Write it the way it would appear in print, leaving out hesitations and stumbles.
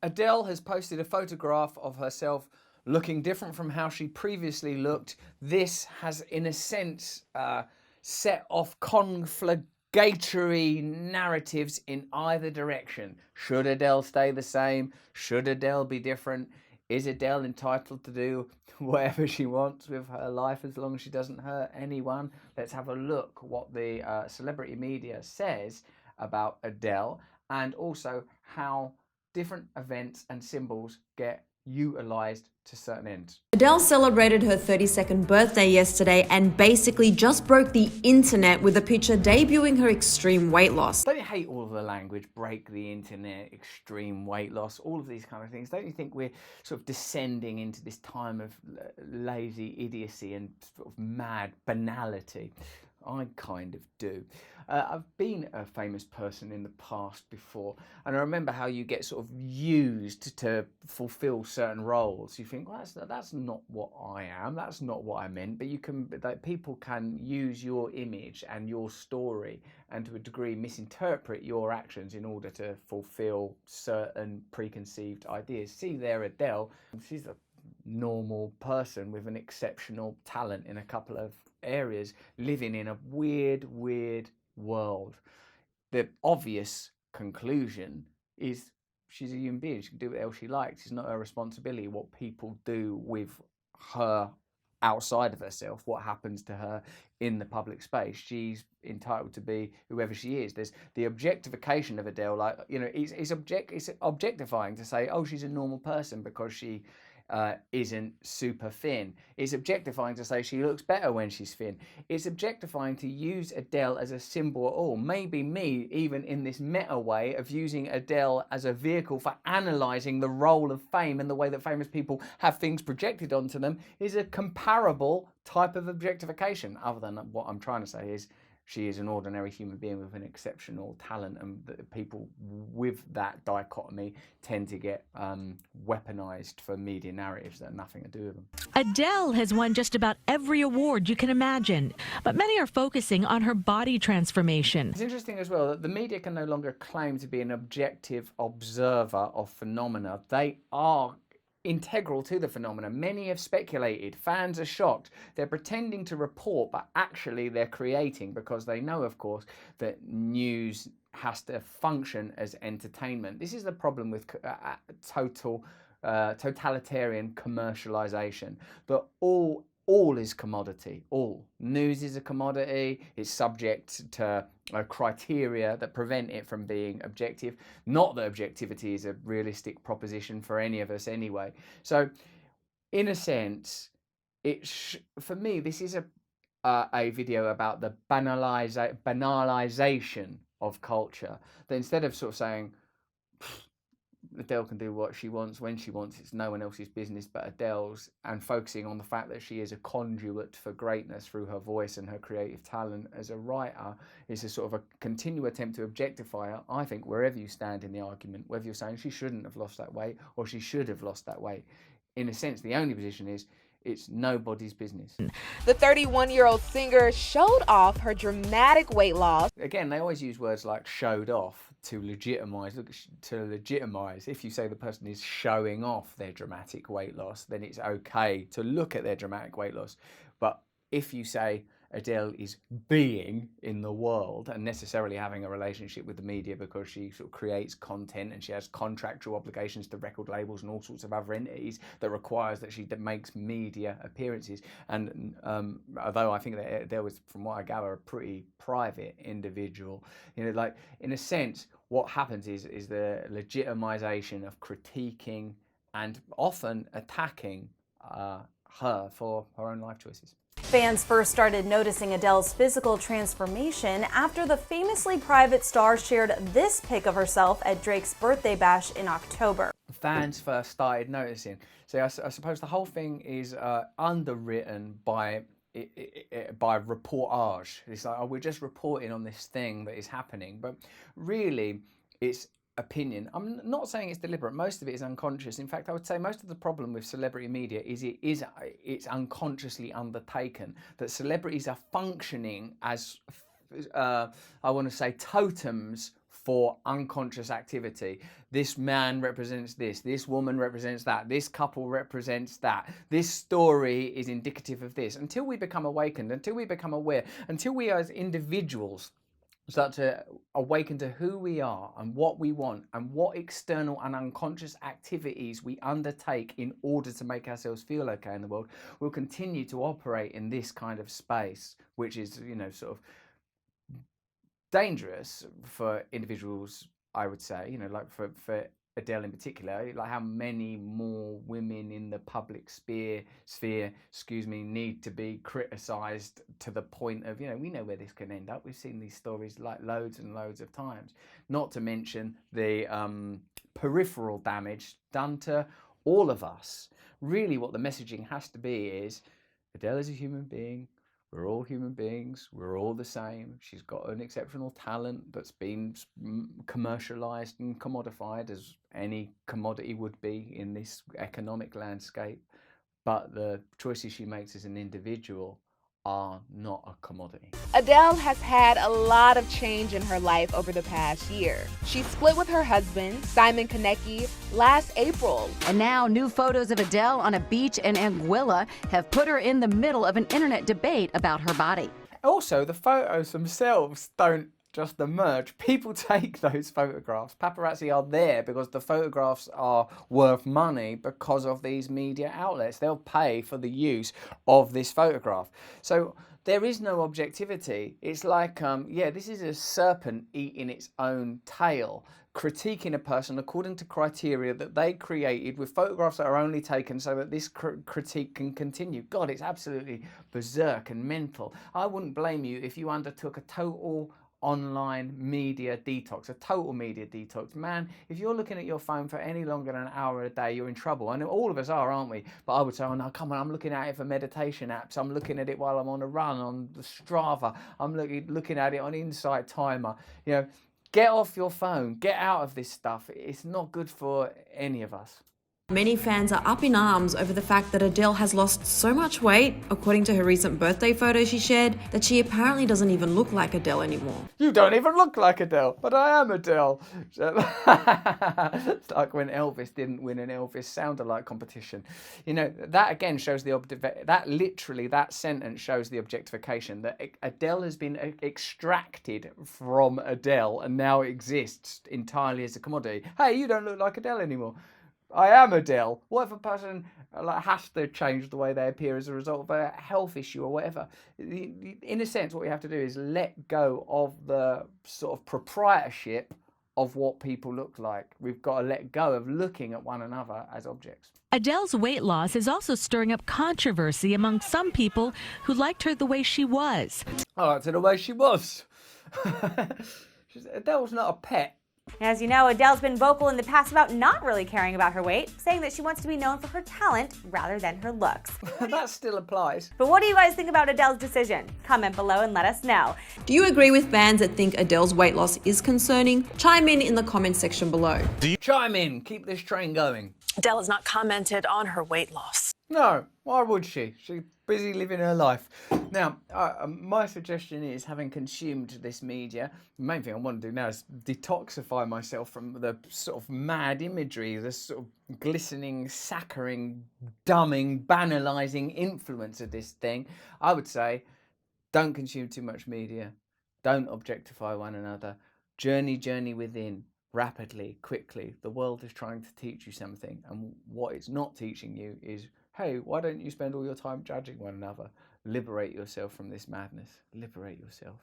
Adele has posted a photograph of herself looking different from how she previously looked. This has, in a sense, set off conflagratory narratives in either direction. Should Adele stay the same? Should Adele be different? Is Adele entitled to do whatever she wants with her life as long as she doesn't hurt anyone? Let's have a look what the celebrity media says about Adele, and also how different events and symbols get utilized to certain ends. Adele celebrated her 32nd birthday yesterday and basically just broke the internet with a picture debuting her extreme weight loss. Don't you hate all of the language? Break the internet, extreme weight loss, all of these kind of things. Don't you think we're sort of descending into this time of lazy idiocy and sort of mad banality? I kind of do. I've been a famous person in the past before, and I remember how you get sort of used to fulfill certain roles. You think, well, that's not what I am, that's not what I meant, but you can, like, people can use your image and your story and to a degree misinterpret your actions in order to fulfill certain preconceived ideas. See there, Adele, she's a normal person with an exceptional talent in a couple of areas, living in a weird world. The obvious conclusion is she's a human being. She can do what else she likes. It's not her responsibility what people do with her outside of herself, what happens to her in the public space. She's entitled to be whoever she is. There's the objectification of Adele, like, you know, it's objectifying to say, oh, she's a normal person because she isn't super thin. It's objectifying to say she looks better when she's thin. It's objectifying to use Adele as a symbol at all. Maybe me, even in this meta way of using Adele as a vehicle for analysing the role of fame and the way that famous people have things projected onto them, is a comparable type of objectification. Other than what I'm trying to say is she is an ordinary human being with an exceptional talent, and that people with that dichotomy tend to get weaponized for media narratives that have nothing to do with them. Adele has won just about every award you can imagine, but many are focusing on her body transformation. It's interesting as well that the media can no longer claim to be an objective observer of phenomena. They are integral to the phenomena. Many have speculated. Fans are shocked. They're pretending to report, but actually they're creating, because they know, of course, that news has to function as entertainment. This is the problem with totalitarian commercialization, that all is commodity. All news is a commodity. It's subject to criteria that prevent it from being objective. Not that objectivity is a realistic proposition for any of us anyway. So in a sense, for me, this is a video about the banalization of culture. That instead of sort of saying Adele can do what she wants when she wants, it's no one else's business but Adele's, and focusing on the fact that she is a conduit for greatness through her voice and her creative talent as a writer, is a sort of a continual attempt to objectify her. I think wherever you stand in the argument, whether you're saying she shouldn't have lost that weight or she should have lost that weight, in a sense the only position is it's nobody's business. The 31-year-old singer showed off her dramatic weight loss. Again, they always use words like showed off to legitimize. Look, to legitimize, if you say the person is showing off their dramatic weight loss, then it's okay to look at their dramatic weight loss. But if you say Adele is being in the world and necessarily having a relationship with the media because she sort of creates content and she has contractual obligations to record labels and all sorts of other entities that requires that she makes media appearances. And although I think that Adele was, from what I gather, a pretty private individual, you know, like, in a sense, what happens is the legitimization of critiquing and often attacking her for her own life choices. Fans first started noticing Adele's physical transformation after the famously private star shared this pic of herself at Drake's birthday bash in October. Fans first started noticing. So I suppose the whole thing is underwritten by reportage. It's like, oh, we're just reporting on this thing that is happening, but really it's opinion. I'm not saying it's deliberate. Most of it is unconscious. In fact, I would say most of the problem with celebrity media is it's unconsciously undertaken. That celebrities are functioning as I want to say totems for unconscious activity. This man represents this woman represents that, this couple represents that, this story is indicative of this. Until we become awakened, until we become aware, until we as individuals start to awaken to who we are and what we want and what external and unconscious activities we undertake in order to make ourselves feel okay in the world, we'll continue to operate in this kind of space, which is, you know, sort of dangerous for individuals, I would say, you know, like for Adele in particular, like how many more women in the public sphere, need to be criticised to the point of, you know, we know where this can end up. We've seen these stories like loads and loads of times, not to mention the peripheral damage done to all of us. Really what the messaging has to be is Adele is a human being. We're all human beings. We're all the same. She's got an exceptional talent that's been commercialized and commodified, as any commodity would be in this economic landscape. But the choices she makes as an individual are not a commodity. Adele has had a lot of change in her life over the past year. She split with her husband, Simon Konecki, last April. And now new photos of Adele on a beach in Anguilla have put her in the middle of an internet debate about her body. Also, the photos themselves don't just emerge. People take those photographs. Paparazzi are there because the photographs are worth money because of these media outlets. They'll pay for the use of this photograph. So there is no objectivity. It's like, this is a serpent eating its own tail, critiquing a person according to criteria that they created with photographs that are only taken so that this critique can continue. God, it's absolutely berserk and mental. I wouldn't blame you if you undertook a total online media detox, a total media detox. Man, if you're looking at your phone for any longer than an hour a day, you're in trouble. And all of us are, aren't we? But I would say, oh no, come on, I'm looking at it for meditation apps. I'm looking at it while I'm on a run on the Strava. I'm looking at it on Insight Timer. You know, get off your phone. Get out of this stuff. It's not good for any of us. Many fans are up in arms over the fact that Adele has lost so much weight, according to her recent birthday photo she shared, that she apparently doesn't even look like Adele anymore. You don't even look like Adele, but I am Adele. It's like when Elvis didn't win an Elvis sound-alike competition. You know, that again shows that sentence shows the objectification, that Adele has been extracted from Adele and now exists entirely as a commodity. Hey, you don't look like Adele anymore. I am Adele. What if a person has to change the way they appear as a result of a health issue or whatever? In a sense, what we have to do is let go of the sort of proprietorship of what people look like. We've got to let go of looking at one another as objects. Adele's weight loss is also stirring up controversy among some people who liked her the way she was. I liked her the way she was. Adele's not a pet. As you know, Adele's been vocal in the past about not really caring about her weight, saying that she wants to be known for her talent rather than her looks. That still applies. But what do you guys think about Adele's decision? Comment below and let us know. Do you agree with fans that think Adele's weight loss is concerning? Chime in the comment section below. Chime in, keep this train going. Adele has not commented on her weight loss. No, why would she? She's busy living her life. Now, my suggestion is, having consumed this media, the main thing I want to do now is detoxify myself from the sort of mad imagery, the sort of glistening, saccharine, dumbing, banalising influence of this thing. I would say, don't consume too much media. Don't objectify one another. Journey within. Rapidly, quickly. The world is trying to teach you something, and what it's not teaching you is, hey, why don't you spend all your time judging one another? Liberate yourself from this madness. Liberate yourself.